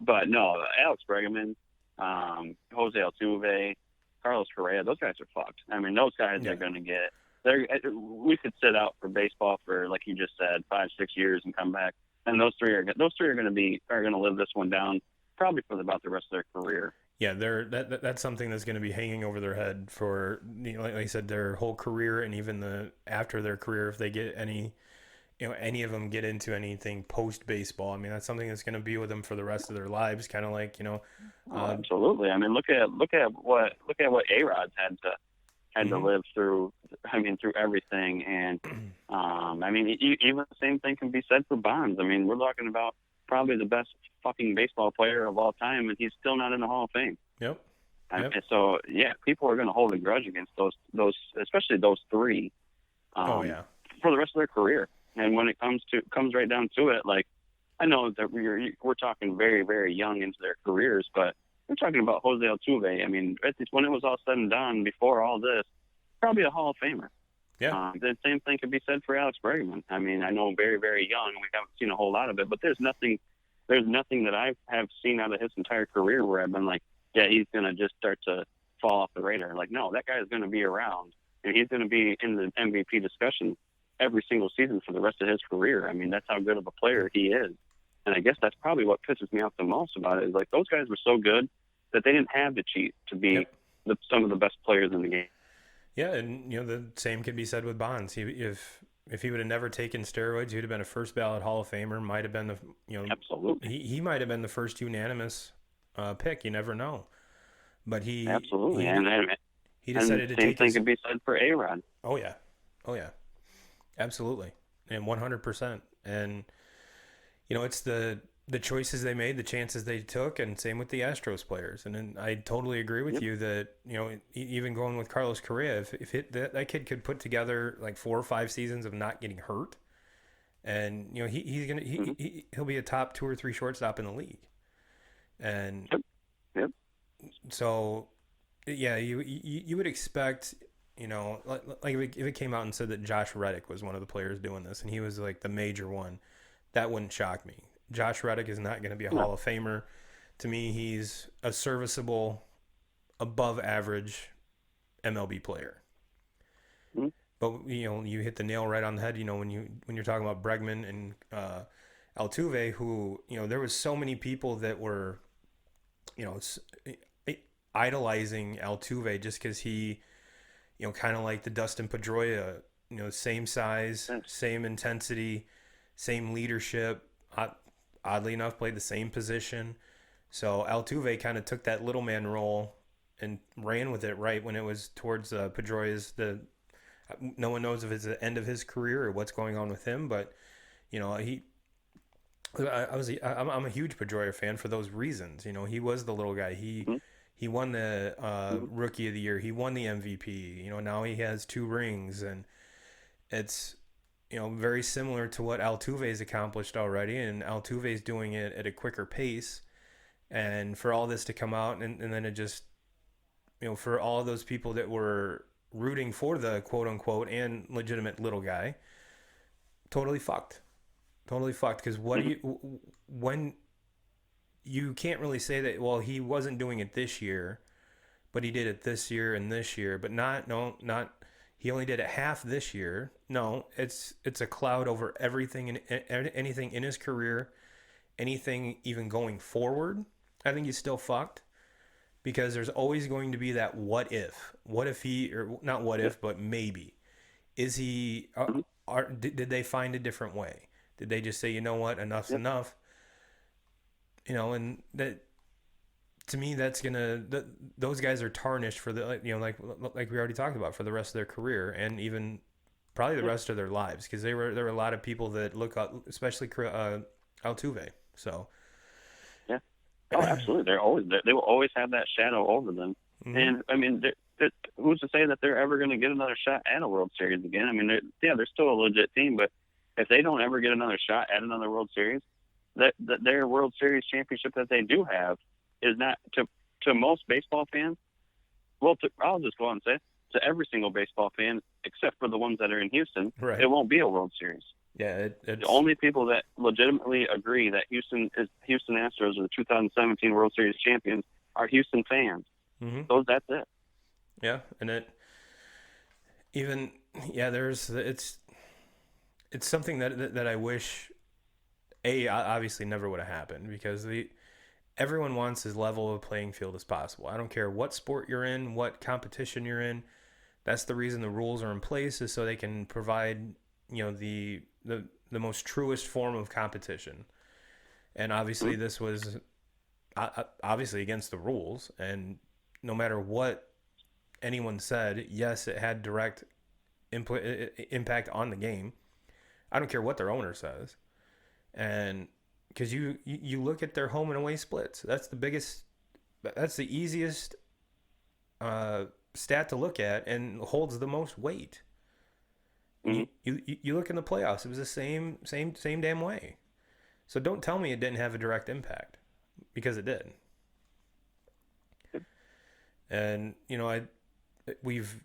But no, Alex Bregman, Jose Altuve, Carlos Correa, those guys are fucked. I mean, those guys Yeah. are going to get. We could sit out for baseball for, like you just said, 5-6 years and come back, and those three are going to live this one down probably for about the rest of their career. Yeah, that's something that's going to be hanging over their head for like I said, their whole career, and even the after their career, if they get any of them get into anything post baseball. I mean, that's something that's going to be with them for the rest of their lives. Kind of like Oh, absolutely. I mean, look at what A-Rod's had to live through. I mean, through everything, and I mean, even the same thing can be said for Bonds. I mean, we're talking about probably the best fucking baseball player of all time, and he's still not in the Hall of Fame. Yep. And so, yeah, people are going to hold a grudge against those, especially those three, Oh yeah. for the rest of their career. And when it comes right down to it, like I know that we're talking very, very young into their careers, but we're talking about Jose Altuve. I mean, when it was all said and done, before all this, probably a Hall of Famer. Yeah. The same thing could be said for Alex Bregman. I mean, I know very, very young, and we haven't seen a whole lot of it, but there's nothing that I have seen out of his entire career where I've been like, yeah, he's going to just start to fall off the radar. Like, no, that guy is going to be around, and he's going to be in the MVP discussion every single season for the rest of his career. I mean, that's how good of a player he is. And I guess that's probably what pisses me off the most about it is like those guys were so good that they didn't have to cheat to be Yep. some of the best players in the game. Yeah, and the same can be said with Bonds. If he would have never taken steroids, he'd have been a first ballot Hall of Famer. Might have been Absolutely. he might have been the first unanimous pick. You never know. But Absolutely. he, he And decided to same take thing his. could be said for A-Rod. Oh yeah, oh yeah, absolutely, and 100%. And it's the choices they made, the chances they took, and same with the Astros players. And then I totally agree with Yep. you that even going with Carlos Correa, if that kid could put together like 4 or 5 seasons of not getting hurt, and he's gonna he'll be a top 2 or 3 shortstop in the league. And Yep. Yep. so yeah, you would expect. Like if it came out and said that Josh Reddick was one of the players doing this, and he was like the major one, that wouldn't shock me. Josh Reddick is not going to be a Hall of Famer. To me, he's a serviceable, above average MLB player. Mhm. But you hit the nail right on the head. When you're talking about Bregman and Altuve, who there was so many people that were, idolizing Altuve just because he, kind of like the Dustin Pedroia, same size, same intensity, same leadership. Oddly enough, played the same position. So Altuve kind of took that little man role and ran with it right when it was towards Pedroia's. No one knows if it's the end of his career or what's going on with him, but I'm a huge Pedroia fan for those reasons. He was the little guy. He won the Rookie of the Year. He won the MVP. Now he has 2 rings, and it's very similar to what Altuve's accomplished already, and Altuve's doing it at a quicker pace. And for all this to come out, and then it just, for all those people that were rooting for the quote unquote and legitimate little guy, totally fucked. Totally fucked. Because when you can't really say that, well, he wasn't doing it this year, but he did it this year, but not he only did it half this year. No, it's a cloud over everything and anything in his career, anything even going forward. I think he's still fucked because there's always going to be that what if. What if he, or not what if, but maybe. Is he, did they find a different way? Did they just say, you know what, enough's enough? And that, to me, that's gonna, those guys are tarnished for the, like we already talked about, for the rest of their career and even probably the rest of their lives, because there were a lot of people that look up, especially Altuve. So Yeah. Oh, absolutely. They will always have that shadow over them. Mm-hmm. And I mean, who's to say that they're ever going to get another shot at a World Series again? I mean, they're still a legit team, but if they don't ever get another shot at another World Series, their World Series championship that they do have is not to most baseball fans. Well, I'll just go on and say to every single baseball fan except for the ones that are in Houston, right. It won't be a World Series. Yeah, the only people that legitimately agree that Houston Astros are the 2017 World Series champions are Houston fans. Mm-hmm. So that's it. Yeah, and it's something that I wish obviously never would have happened, because everyone wants as level of a playing field as possible. I don't care what sport you're in, what competition you're in. That's the reason the rules are in place, is so they can provide the most truest form of competition. And obviously this was obviously against the rules, and no matter what anyone said, yes, it had direct impact on the game. I don't care what their owner says. And because you look at their home and away splits, that's the easiest stat to look at and holds the most weight. Mm-hmm. You look in the playoffs, it was the same damn way. So don't tell me it didn't have a direct impact, because it did. And we've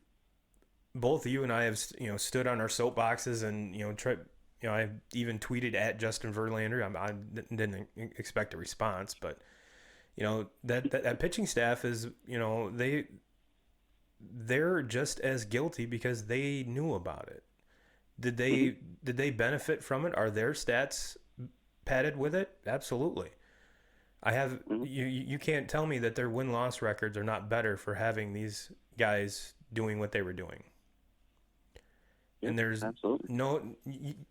both you and I have stood on our soapboxes and tried. I even tweeted at Justin Verlander. I didn't expect a response, but that pitching staff is they're just as guilty because they knew about it. Did they benefit from it? Are their stats padded with it? Absolutely. You can't tell me that their win-loss records are not better for having these guys doing what they were doing. And there's absolutely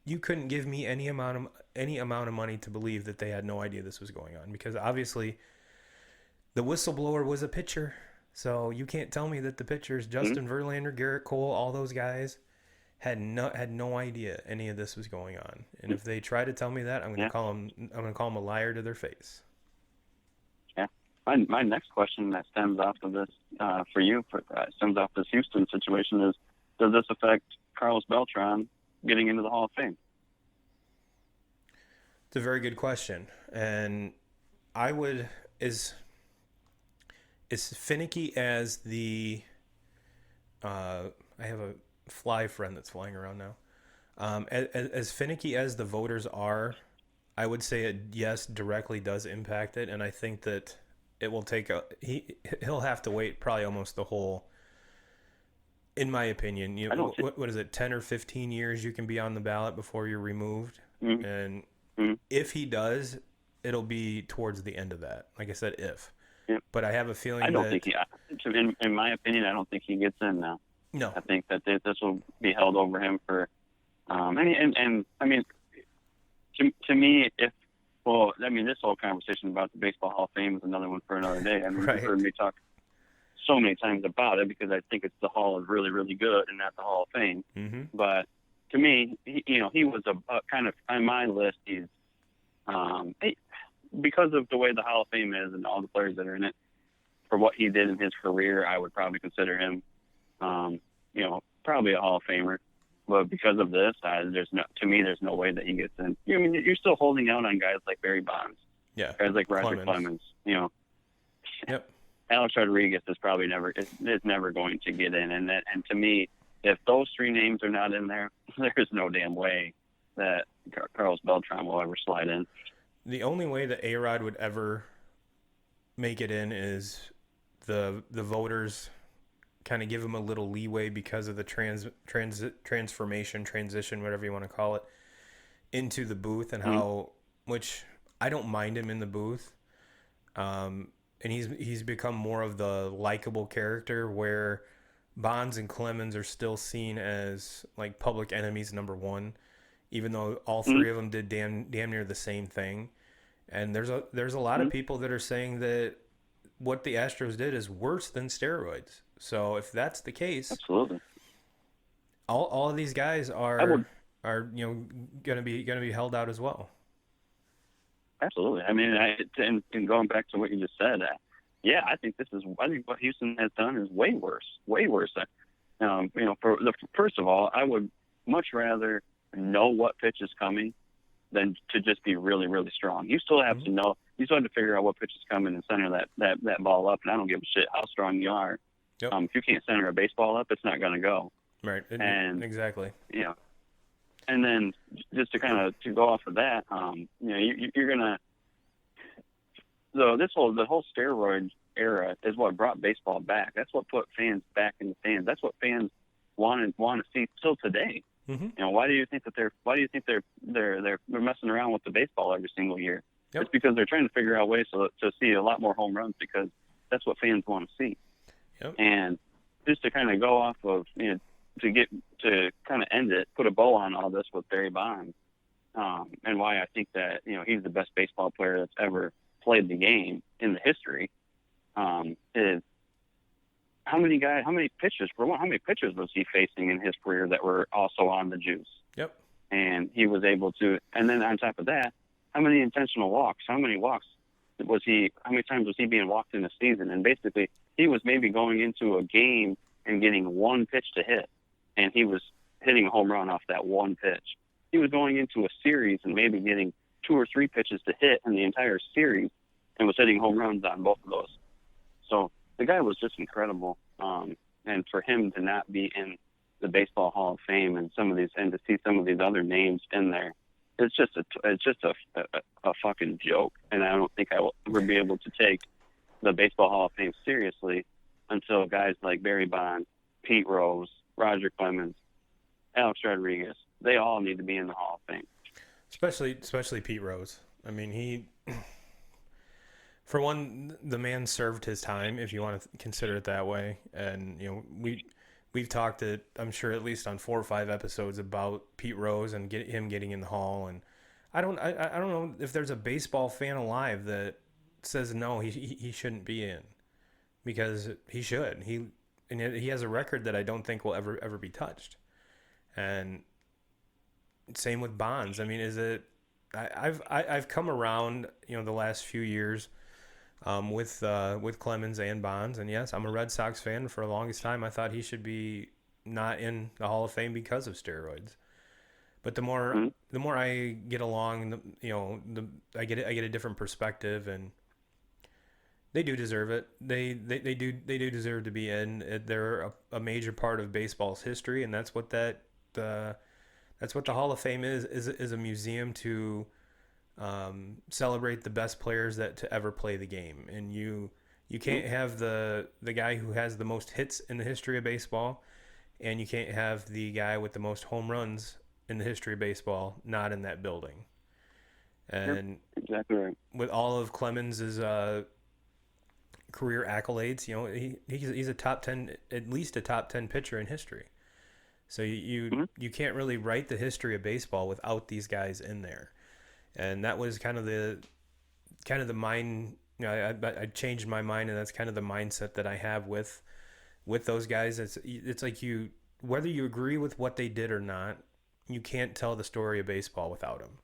you couldn't give me any amount of money to believe that they had no idea this was going on, because obviously the whistleblower was a pitcher. So you can't tell me that the pitchers, Justin Verlander, Garrett Cole, all those guys had no idea any of this was going on. And if they try to tell me that, I'm going to call them a liar to their face. Yeah. My next question that stems off of this stems off this Houston situation is, does this affect Carlos Beltran getting into the Hall of Fame? It's a very good question. And I would, as finicky as the I have a fly friend that's flying around now. As finicky as the voters are, I would say it, yes, directly does impact it. And I think that it will take he'll have to wait probably almost the whole, in my opinion, what is it, 10 or 15 years you can be on the ballot before you're removed. Mm-hmm. And if he does, it'll be towards the end of that. Like I said, if. Yeah. But I have a feeling in my opinion, I don't think he gets in now. No. I think that this will be held over him for, I mean, to me, this whole conversation about the Baseball Hall of Fame is another one for another day. I mean, right. You've heard me talk so many times about it because I think it's the Hall is really, really good and not the Hall of Fame. Mm-hmm. But to me, he was a kind of on my list. He's because of the way the Hall of Fame is and all the players that are in it, for what he did in his career, I would probably consider him, probably a Hall of Famer. But because of this, there's no way that he gets in. I mean, you're still holding out on guys like Barry Bonds. Yeah, Guys like Roger Clemens. Clemens, you know, Yep. Alex Rodriguez is probably is never going to get in. And to me, if those three names are not in there, there's no damn way that Carlos Beltran will ever slide in. The only way that A-Rod would ever make it in is the voters kind of give him a little leeway because of the transformation, transition, whatever you want to call it, into the booth, and Mm-hmm. how, which I don't mind him in the booth. And he's become more of the likable character, where Bonds and Clemens are still seen as like public enemies number one, even though all Mm-hmm. three of them did damn near the same thing. And there's a lot of Mm-hmm. people that are saying that what the Astros did is worse than steroids. So if that's the case, Absolutely. all of these guys I would are gonna be held out as well. absolutely. I mean, and going back to what you just said, yeah, I think what Houston has done is way worse, way worse. You know, first of all, I would much rather know what pitch is coming than to just be really, really strong. You still have Mm-hmm. to know. You still have to figure out what pitch is coming and center that ball up. And I don't give a shit how strong you are. Yep. If you can't center a baseball up, it's not going to go. Right. And Exactly. you know, and then just to kind of to go off of that, you know, you're gonna. So the whole steroid era is what brought baseball back. That's what put fans back in the stands. That's what fans want to see still today. Mm-hmm. You know, why do you think they're messing around with the baseball every single year? Yep. It's because they're trying to figure out ways to see a lot more home runs, because that's what fans want to see. Yep. And just to kind of go off of, you know, to kind of end it, put a bow on all this with Barry Bonds, and why I think that, you know, he's the best baseball player that's ever played the game in the history, is how many pitchers was he facing in his career that were also on the juice? Yep. And he was able to, and then on top of that, how many intentional walks? How many times was he being walked in a season? And basically, he was maybe going into a game and getting one pitch to hit, and he was hitting a home run off that one pitch. He was going into a series and maybe getting 2 or 3 pitches to hit in the entire series, and was hitting home runs on both of those. So the guy was just incredible. And for him to not be in the Baseball Hall of Fame and to see some of these other names in there, it's just a fucking joke. And I don't think I will ever be able to take the Baseball Hall of Fame seriously until guys like Barry Bonds, Pete Rose, Roger Clemens, Alex Rodriguez, they all need to be in the Hall of Fame. Especially Pete Rose. I mean, for one, the man served his time, if you want to consider it that way. And you know, we've talked I'm sure at least on 4 or 5 episodes about Pete Rose and him getting in the Hall. And I don't know if there's a baseball fan alive that says no, he shouldn't be in, because he should. He has a record that I don't think will ever be touched. And same with Bonds. I mean, I've come around, you know, the last few years, with Clemens and Bonds, and yes, I'm a Red Sox fan. For the longest time, I thought he should be not in the Hall of Fame because of steroids. But the more I get along, I get a different perspective, and they do deserve it. They do deserve to be in. They're a major part of baseball's history, and that's what the Hall of Fame is a museum to celebrate the best players to ever play the game. And you can't have the guy who has the most hits in the history of baseball, and you can't have the guy with the most home runs in the history of baseball not in that building. And Yep, exactly right. with all of Clemens's career accolades, you know, he's a top 10, at least a top 10 pitcher in history. So you can't really write the history of baseball without these guys in there. And that was kind of the mind. You know, I changed my mind, and that's kind of the mindset that I have with those guys. It's like whether you agree with what they did or not, you can't tell the story of baseball without them.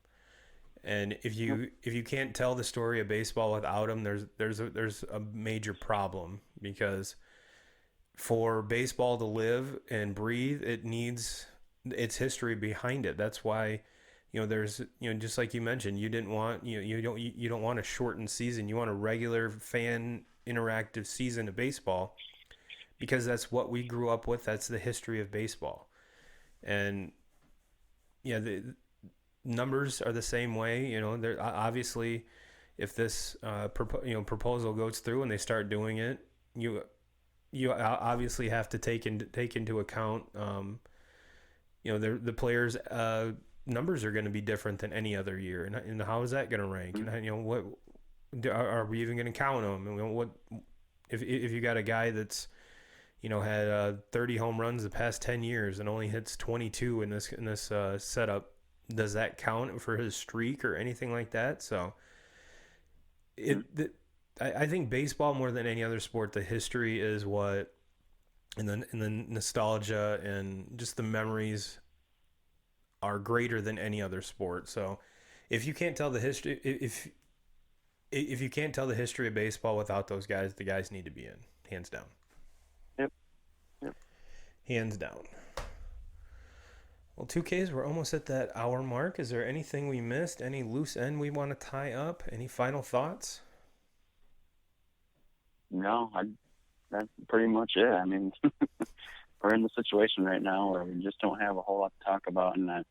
And if you can't tell the story of baseball without them, there's a major problem, because for baseball to live and breathe, it needs its history behind it. That's why there's, just like you mentioned, you didn't want, you don't want a shortened season. You want a regular fan interactive season of baseball because that's what we grew up with. That's the history of baseball. And yeah, the numbers are the same way. They're obviously, if this proposal goes through and they start doing it, you obviously have to take into account, the players' numbers are going to be different than any other year, and how is that going to rank? And what are we even going to count them? And what if you got a guy that's had 30 home runs the past 10 years and only hits 22 in this setup? Does that count for his streak or anything like that? So I think baseball, more than any other sport, the history is what, and the nostalgia and just the memories are greater than any other sport. So if you can't tell the history, if you can't tell the history of baseball without those guys, the guys need to be in, hands down. Yep. Yep. Hands down. Well, 2Ks, we're almost at that hour mark. Is there anything we missed? Any loose end we want to tie up? Any final thoughts? No, that's pretty much it. I mean, we're in the situation right now where we just don't have a whole lot to talk about, and I've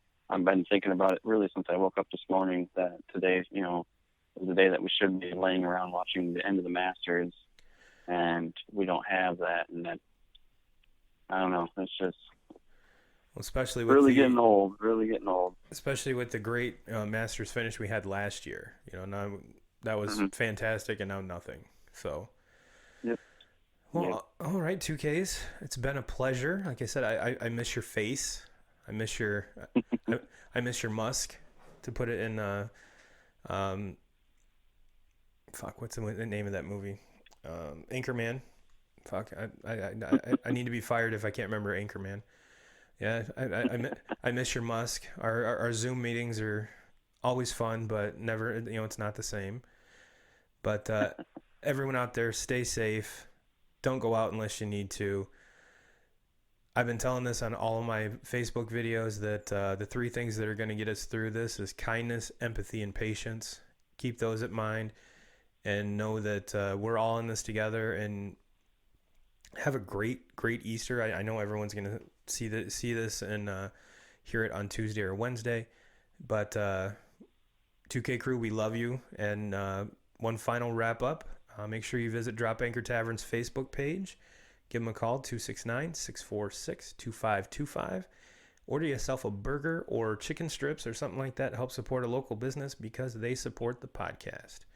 been thinking about it really since I woke up this morning, that today, is the day that we should be laying around watching the end of the Masters, and we don't have that, and that, I don't know, it's just especially with really getting old. Especially with the great Masters finish we had last year. Now that was fantastic, and now nothing. So, yep. Well, yep. All right, 2Ks. It's been a pleasure. Like I said, I miss your face. I miss your I miss your musk. To put it in, what's the name of that movie? Anchorman. Fuck, I need to be fired if I can't remember Anchorman. Yeah, I miss your musk. Our Zoom meetings are always fun, but never, it's not the same. But everyone out there, stay safe. Don't go out unless you need to. I've been telling this on all of my Facebook videos that the 3 things that are going to get us through this is kindness, empathy, and patience. Keep those in mind and know that we're all in this together, and have a great Easter. I know everyone's going to see this and hear it on Tuesday or Wednesday, but 2K crew, we love you. And one final wrap up, make sure you visit Drop Anchor Tavern's Facebook page. Give them a call, 269-646-2525. Order yourself a burger or chicken strips or something like that. Help support a local business because they support the podcast.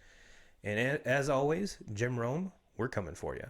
And as always, Jim Rome, we're coming for you.